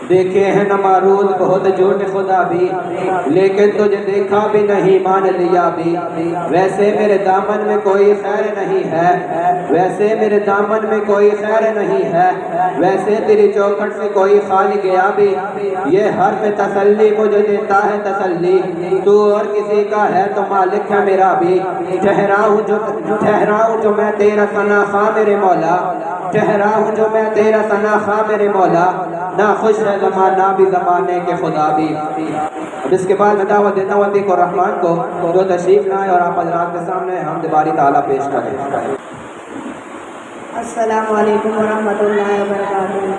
देखे हैं नमारूद बहुत झूठ खुदा भी, लेकिन तुझे देखा भी नहीं मान लिया भी। वैसे मेरे दामन में कोई खैर नहीं है, वैसे मेरे दामन में कोई खैर नहीं है, वैसे तेरी चौखट से कोई खाली गया भी। ये हर पे तसल्ली मुझे देता है तसल्ली, तू और किसी का है तो मालिक है मेरा भी। ठहराऊं जो मैं तेरा सना खा मेरे मौला, ठहराऊं जो मैं तेरा सना खा मेरे मौला। ना खुश है ज़माना भी ज़माने के खुदा भी। अब इसके बाद मैं दावत देता हूँ अतीक और रहमान को, जो तशरीफ लाए और आप हज़रात के सामने हमद बारी ताला पेश करें। अस्सलामु अलैकुम वरहमतुल्लाहि वबरकातुहू।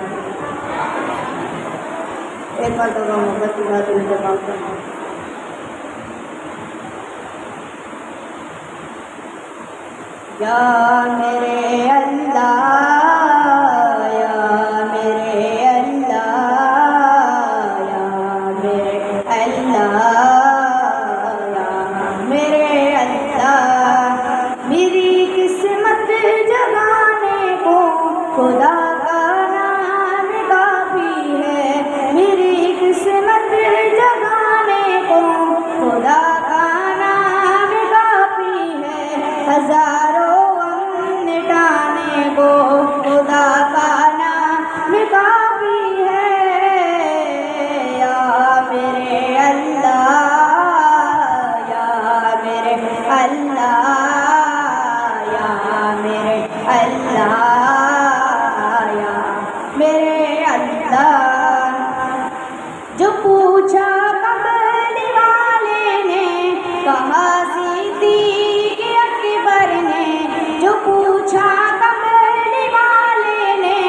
एक मरतबा मोहब्बत की बात इंतकाम करना। या मेरे अल्लाह, खुदा का नाम काफी है, मेरी किस्मत जगाने को खुदा का नाम काफी है। हजारों गम मिटाने को खुदा का नाम काफी है। या मेरे अल्लाह, या मेरे अल्लाह, या मेरे अल्लाह, मेरे अल्लाह। जो पूछा कमली वाले ने, कहा सिद्दीक़ अकबर ने। जो पूछा कमली वाले ने,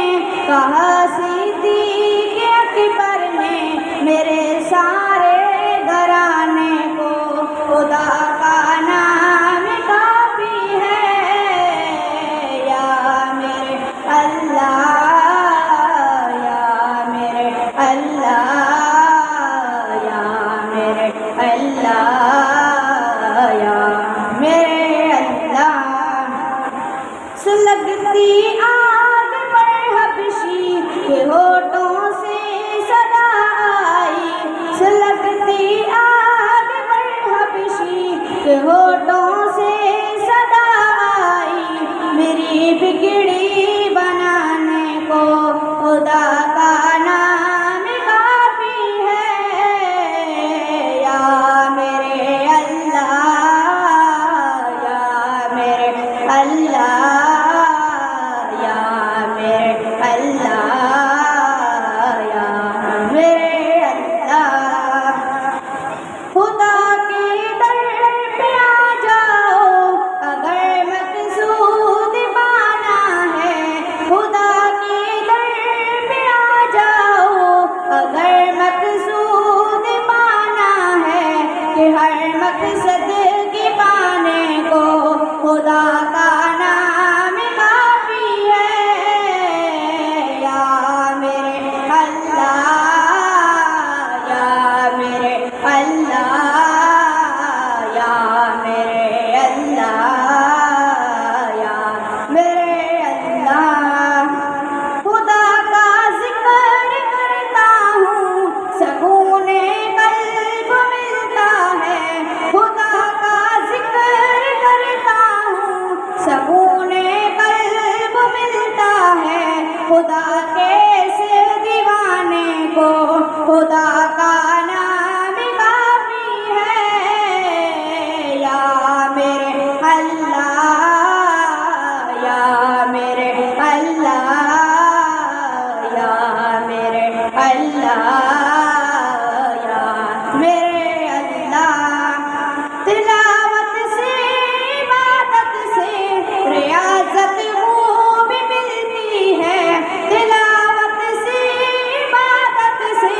कहा सिद्दीक़ अकबर ने। मेरे सारे घराने को खुदा का नाम काफी है। या मेरे अल्लाह, सुलगती आग पर हबशी के होठों से सदा आई। सुलगती आग पर हबशी के होठों से सदा आई। मेरी बिगड़ी बनाने को खुदा का नाम काफी है। या मेरे अल्लाह, या मेरे अल्लाह, मकसद के पाने को खुदा का नाम काफी है। या मेरे अल्लाह, या मेरे अल्लाह, या मेरे अल्लाह, या मेरे अल्लाह। खुदा का जिक्र करता हूँ, सकूने कल्ब मिलता है। खुदा का जिक्र करता हूँ, सकूने कल्ब मिलता है। खुदा के इस दीवाने को खुदा का नाम काफी है। या मेरे अल्लाह, या मेरे अल्लाह, या मेरे अल्लाह, या मेरे अल्लाह। तिलावत से इबादत से रियाजत खूब मिलती है। तिलावत से इबादत से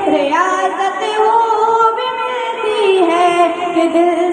रियाजत खूब मिलती है। कि दिल